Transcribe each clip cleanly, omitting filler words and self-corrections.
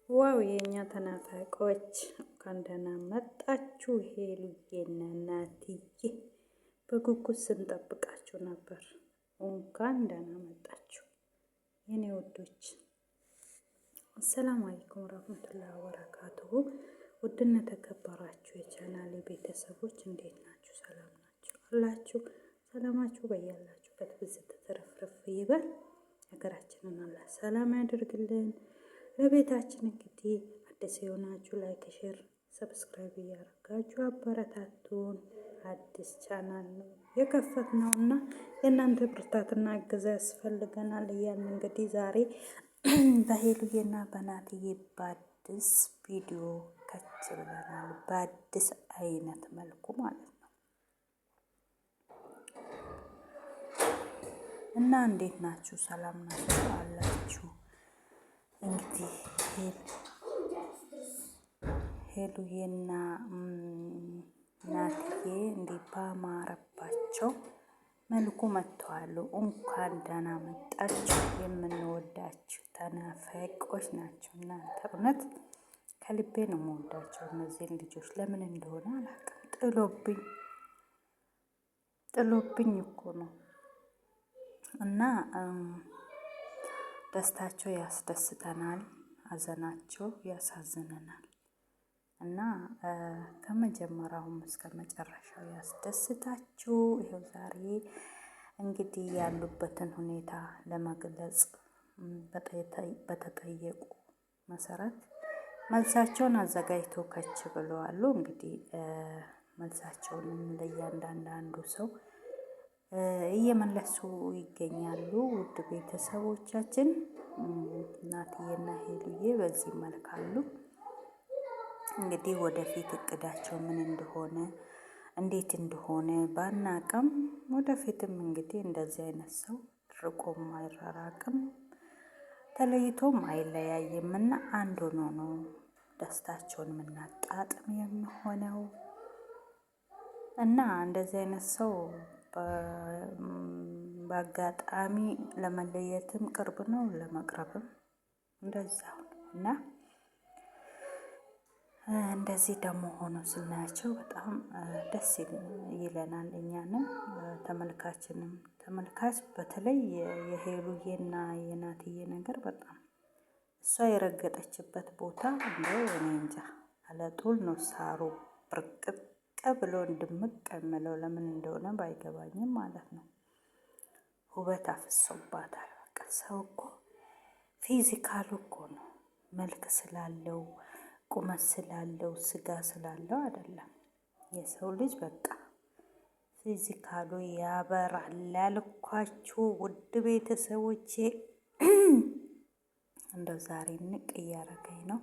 ዋው የኛ ተናፋቂዎች እንኳን ደህና መጣችሁ። ሄሉዬና ናትዬ በጉጉት ስንጠብቃችሁ ነበር። እንኳን ደህና መጣችሁ የኔ ውዶች። አሰላሙ አለይኩም ወራህመቱላሂ ወበረካቱሁ። ውድና ተከበራችሁ የቻናሌ ቤተሰቦች እንዴት ናችሁ? ሰላም ናችሁ አላችሁ? ሰላማችሁ በያላችሁበት ብዝት ተረፍረፍ ይበል። ሀገራችንን አላህ ሰላም ያደርግልን። ለቤታችን እንግዲህ አዲስ የሆናችሁ ላይክ፣ ሼር፣ ሰብስክራይብ እያደረጋችሁ አበረታቱን። አዲስ ቻናል ነው የከፈትነው እና የእናንተ ብርታትና እገዛ ያስፈልገናል እያልን እንግዲህ ዛሬ በሄሉዬና በናትዬ በአዲስ ቪዲዮ ከች ብለናል። በአዲስ አይነት መልኩ ማለት ነው እና እንዴት ናችሁ? ሰላም ናችሁ አላችሁ? እንግዲህ ሄሉዬና ናትዬ እንዲህ ባማረባቸው መልኩ መጥተዋል። እንኳን ደህና መጣችሁ። የምንወዳችሁ ተናፋቂዎች ናቸው እናንተ። እውነት ከልቤ ነው የምወዳቸው እነዚህን ልጆች። ለምን እንደሆነ አላውቅም። ጥሎብኝ እኮ ነው እና ደስታቸው ያስደስተናል፣ ሀዘናቸው ያሳዝነናል እና ከመጀመሪያውም እስከ መጨረሻው ያስደስታችሁ። ይኸው ዛሬ እንግዲህ ያሉበትን ሁኔታ ለመግለጽ በተጠየቁ መሰረት መልሳቸውን አዘጋጅቶ ከች ብለዋል። እንግዲህ መልሳቸውንም ለእያንዳንዱ ሰው እየመለሱ ይገኛሉ። ውድ ቤተሰቦቻችን ናትዬና ሄሉዬ በዚህ መልክ አሉ። እንግዲህ ወደፊት እቅዳቸው ምን እንደሆነ እንዴት እንደሆነ ባናቅም ወደፊትም እንግዲህ እንደዚህ አይነት ሰው ርቆም አይራራቅም ተለይቶም አይለያይም እና አንድ ሆኖ ነው ደስታቸውን የምናጣጥም የሚሆነው እና እንደዚህ አይነት ሰው በአጋጣሚ ለመለየትም ቅርብ ነው፣ ለመቅረብም እንደዛው እና እንደዚህ ደግሞ ሆኖ ስናያቸው በጣም ደስ ይለናል። እኛንም ተመልካች በተለይ የሄሉዬና የናትዬ ነገር በጣም እሷ የረገጠችበት ቦታ እንደው እኔ እንጃ አለጡል ነው ሳሩ ብርቅቅ ብሎ እንድምቅ የምለው ለምን እንደሆነ ባይገባኝም ማለት ነው። ውበት አፍሶባታል። በቃ ሰው እኮ ፊዚካሉ እኮ ነው መልክ ስላለው ቁመት ስላለው ስጋ ስላለው አይደለም። የሰው ልጅ በቃ ፊዚካሉ ያበራል ያልኳችሁ ውድ ቤተሰቦቼ። እንደው ዛሬ ንቅ እያረገኝ ነው።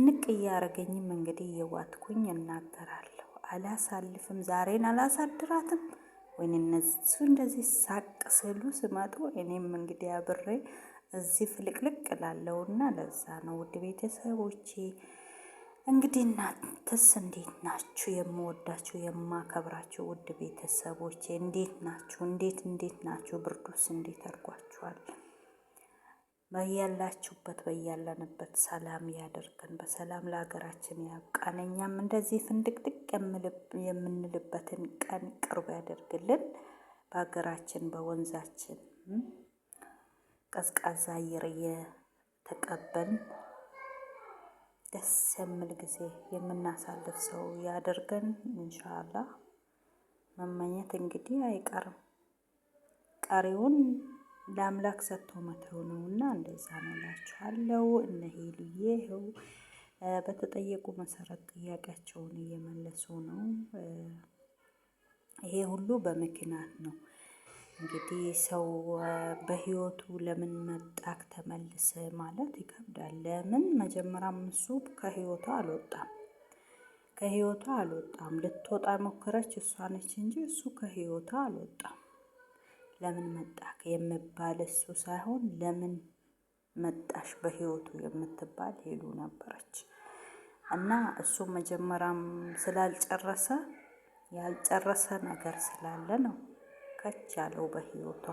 ንቅ እያረገኝም እንግዲህ እየዋትኩኝ እናገራለሁ። አላሳልፍም፣ ዛሬን አላሳድራትም። ወይኔ እነሱ እንደዚህ ሳቅ ስሉ ስመጡ እኔም እንግዲህ አብሬ እዚህ ፍልቅልቅ እላለሁና ለዛ ነው ውድ ቤተሰቦቼ። እንግዲህ እናንተስ እንዴት ናችሁ? የምወዳችሁ የማከብራችሁ ውድ ቤተሰቦቼ እንዴት ናችሁ? እንዴት ናችሁ? ብርዱስ እንዴት አድርጓችኋል? በያላችሁበት በያለንበት ሰላም ያደርገን፣ በሰላም ለሀገራችን ያብቃን። እኛም እንደዚህ ፍንድቅድቅ የምንልበትን ቀን ቅርብ ያደርግልን። በሀገራችን በወንዛችን ቀዝቃዛ አየር እየተቀበልን ደስ የሚል ጊዜ የምናሳልፍ ሰው ያደርገን። ኢንሻአላህ መመኘት እንግዲህ አይቀርም። ቀሪውን ለአምላክ ሰጥቶ መተው ነውና እንደዛ ነው እላችኋለሁ። እነ ሄሉዬ ይኸው በተጠየቁ መሰረት ጥያቄያቸውን እየመለሱ ነው። ይሄ ሁሉ በምክንያት ነው። እንግዲህ ሰው በህይወቱ ለምን መጣክ ተመልሰ ማለት ይከብዳል። ለምን መጀመሪያም እሱ ከህይወቷ አልወጣም። ልትወጣ ሞከረች እሷ ነች እንጂ እሱ ከህይወቷ አልወጣም። ለምን መጣክ የምባል እሱ ሳይሆን ለምን መጣሽ በህይወቱ የምትባል ሄሉ ነበረች እና እሱ መጀመሪያም ስላልጨረሰ ያልጨረሰ ነገር ስላለ ነው ከች ያለው በህይወቷ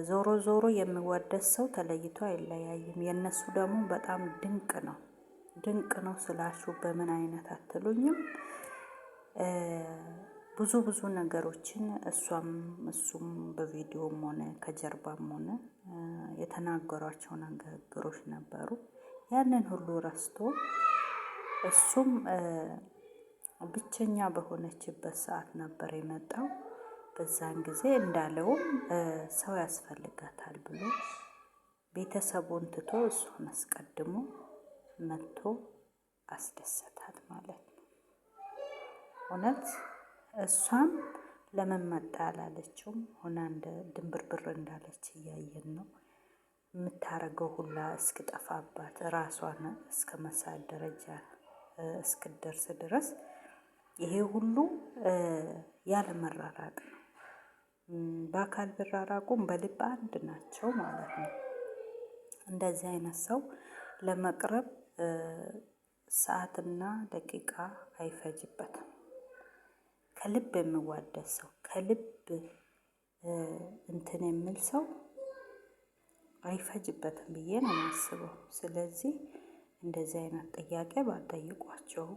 ዞሮ ዞሮ የሚወደድ ሰው ተለይቶ አይለያይም። የእነሱ ደግሞ በጣም ድንቅ ነው። ድንቅ ነው ስላችሁ በምን አይነት አትሉኝም? ብዙ ነገሮችን እሱም በቪዲዮም ሆነ ከጀርባም ሆነ የተናገሯቸው ንግግሮች ነበሩ። ያንን ሁሉ ረስቶ እሱም ብቸኛ በሆነችበት ሰዓት ነበር የመጣው። በዛን ጊዜ እንዳለውም ሰው ያስፈልጋታል ብሎ ቤተሰቡን ትቶ እሷን አስቀድሞ መጥቶ አስደሰታት ማለት ነው። እውነት እሷም ለምን መጣ አላለችውም። ሆና እንደ ድንብርብር እንዳለች እያየን ነው። የምታረገው ሁላ እስክጠፋባት ራሷን እስከ መሳት ደረጃ እስክደርስ ድረስ ይሄ ሁሉ ያለ መራራቅ ነው። በአካል ቢራራቁም በልብ አንድ ናቸው ማለት ነው። እንደዚህ አይነት ሰው ለመቅረብ ሰዓትና ደቂቃ አይፈጅበትም። ከልብ የሚዋደድ ሰው ከልብ እንትን የሚል ሰው አይፈጅበትም ብዬ ነው የማስበው። ስለዚህ እንደዚህ አይነት ጥያቄ ባትጠይቋቸው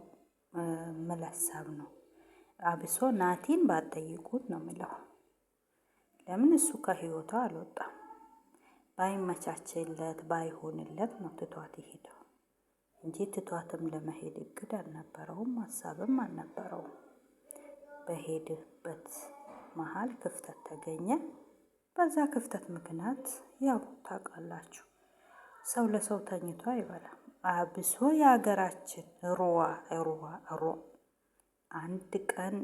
ምል ሀሳብ ነው። አብሶ ናቲን ባትጠይቁት ነው ምለው። ለምን እሱ ከህይወቷ አልወጣም? ባይመቻችለት ባይሆንለት ነው ትቷት የሄደው እንጂ ትቷትም ለመሄድ እቅድ አልነበረውም፣ ሀሳብም አልነበረውም። በሄድበት መሀል ክፍተት ተገኘ። በዛ ክፍተት ምክንያት ያው ታውቃላችሁ ሰው ለሰው ተኝቶ አይበላም። አብሶ የሀገራችን ሩዋ አንድ ቀን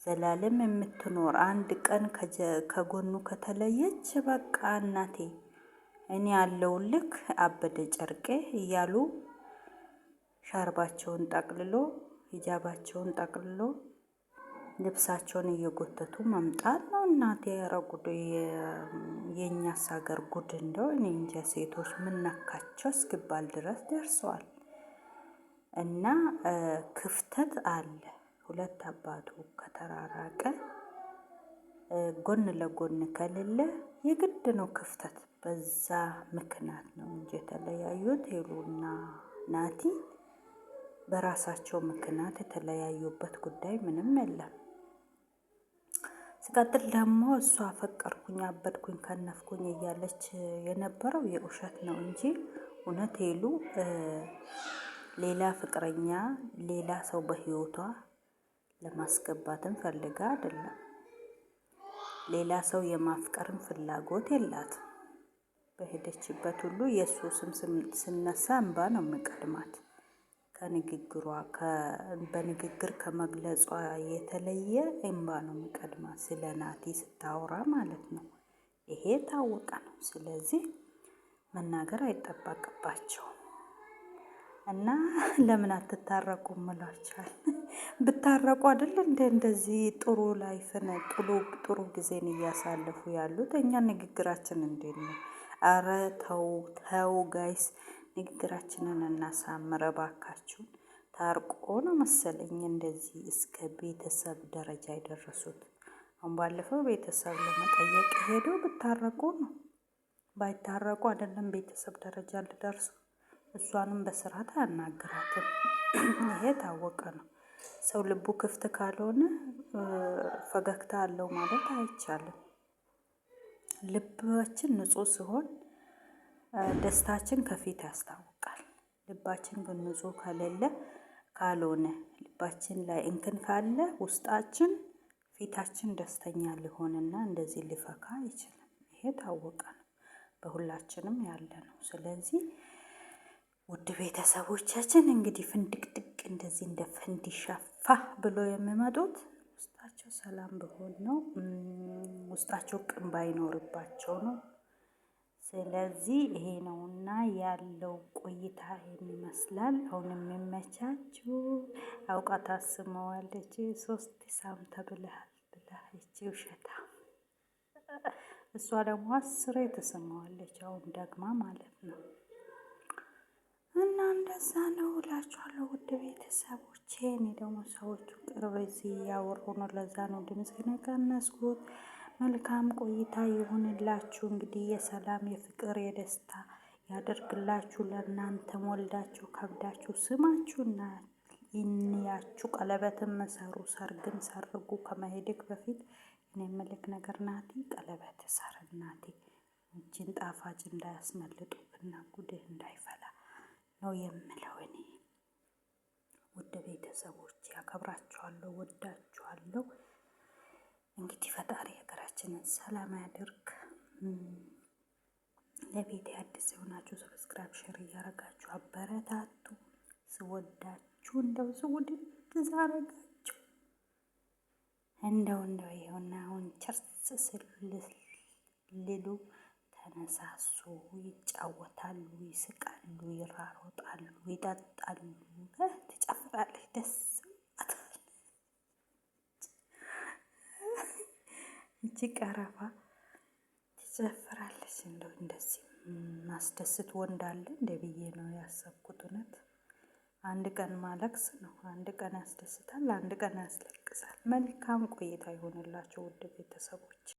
ዘላለም የምትኖር አንድ ቀን ከጎኑ ከተለየች በቃ እናቴ እኔ ያለውልክ አበደ ጨርቄ እያሉ ሻርባቸውን ጠቅልሎ ሂጃባቸውን ጠቅልሎ ልብሳቸውን እየጎተቱ መምጣት ነው። እናቴ ያረጉድ የኛስ ሀገር ጉድ እንደው እኔ እንጃ ሴቶች ምን ነካቸው እስኪባል ድረስ ደርሰዋል። እና ክፍተት አለ። ሁለት አባቱ ከተራራቀ ጎን ለጎን ከሌለ የግድ ነው ክፍተት። በዛ ምክንያት ነው እንጂ የተለያዩት ሄሉና ናቲ በራሳቸው ምክንያት የተለያዩበት ጉዳይ ምንም የለም። ሲቀጥል ደግሞ እሷ አፈቀርኩኝ አበድኩኝ ከነፍኩኝ እያለች የነበረው የውሸት ነው እንጂ እውነት ሄሉ ሌላ ፍቅረኛ ሌላ ሰው በህይወቷ ለማስገባትም ፈልጋ አይደለም። ሌላ ሰው የማፍቀርም ፍላጎት የላትም። በሄደችበት ሁሉ የእሱ ስም ስነሳ እንባ ነው የሚቀድማት። ከንግግሯ በንግግር ከመግለጿ የተለየ እንባ ነው የሚቀድማት ስለ ናቲ ስታወራ ማለት ነው። ይሄ ታወቀ ነው። ስለዚህ መናገር አይጠበቅባቸውም። እና ለምን አትታረቁም እላችኋል። ብታረቁ አይደል እንደዚህ ጥሩ ላይፍን ጥሩ ጊዜን እያሳለፉ ያሉት። እኛ ንግግራችን እንዴት ነው? አረ ተው ጋይስ፣ ንግግራችንን እናሳምር እባካችሁ። ታርቆ ነው መሰለኝ እንደዚህ እስከ ቤተሰብ ደረጃ የደረሱት። አሁን ባለፈው ቤተሰብ ለመጠየቅ ሄደው ብታረቁ ነው። ባይታረቁ አይደለም ቤተሰብ ደረጃ ልደርሱ። እሷንም በስርዓት አያናግራትም። ይሄ ታወቀ ነው። ሰው ልቡ ክፍት ካልሆነ ፈገግታ አለው ማለት አይቻልም። ልባችን ንጹህ ሲሆን ደስታችን ከፊት ያስታውቃል። ልባችን ግን ንጹህ ካልሆነ ልባችን ላይ እንከን ካለ ውስጣችን ፊታችን ደስተኛ ሊሆንና እንደዚህ ሊፈካ አይችልም። ይሄ ታወቀ ነው። በሁላችንም ያለ ነው። ስለዚህ ውድ ቤተሰቦቻችን እንግዲህ ፍንድቅድቅ እንደዚህ እንደ ፈንዲሻ ፋ ብሎ የሚመጡት ውስጣቸው ሰላም ቢሆን ነው። ውስጣቸው ቅን ባይኖርባቸው ነው። ስለዚህ ይሄ ነውና ያለው ቆይታ ይሄን ይመስላል። አሁን የሚመቻችሁ አውቃ ታስመዋለች። 3 ሳምንት ብለሃል እቺ ውሸታ። እሷ ደግሞ 10 ትስመዋለች አሁን ደግማ ማለት ነው። እና እንደዛ ነው እላችኋለሁ ውድ ቤተሰቦቼ። እኔ ደግሞ ሰዎቹ ቅርብ እዚህ እያወሩ ነው፣ ለዛ ነው ድምፄን የቀነስኩት። መልካም ቆይታ ይሁንላችሁ። እንግዲህ የሰላም የፍቅር የደስታ ያደርግላችሁ። ለእናንተም ወልዳችሁ ከብዳችሁ ስማችሁና ይንያችሁ። ቀለበትን መሰሩ፣ ሰርግን ሰርጉ። ከመሄድክ በፊት እኔ የምልክ ነገር ናቲ፣ ቀለበት ሰር እናቴ። እጅን ጣፋጭ እንዳያስመልጡብና ጉድህ እንዳይፈላ ነው የምለው እኔ። ውድ ቤተሰቦች ያከብራችኋለሁ፣ ወዳችኋለሁ። እንግዲህ ፈጣሪ ሀገራችንን ሰላም ያድርግ። ለቤት አዲስ የሆናችሁ ሰብስክራይብ፣ ሼር እያረጋችሁ አበረታቱ። ስወዳችሁ እንደው ስውድድ ዛረጋችሁ እንደው ይኸውና አሁን ቸርስ ስልሉ ተነሳሱ፣ ይጫወታሉ፣ ይስቃሉ፣ ይራሮጣሉ፣ ይጠጣሉ፣ ትጨፍራለች፣ ደስ እቺ ቀረፋ ትጨፍራለች። እንደው እንደዚህ ማስደስት ወንድ አለ እንደ ብዬ ነው ያሰብኩት። እውነት አንድ ቀን ማለቅስ ነው፣ አንድ ቀን ያስደስታል፣ አንድ ቀን ያስለቅሳል። መልካም ቆይታ ይሆንላችሁ ውድ ቤተሰቦች።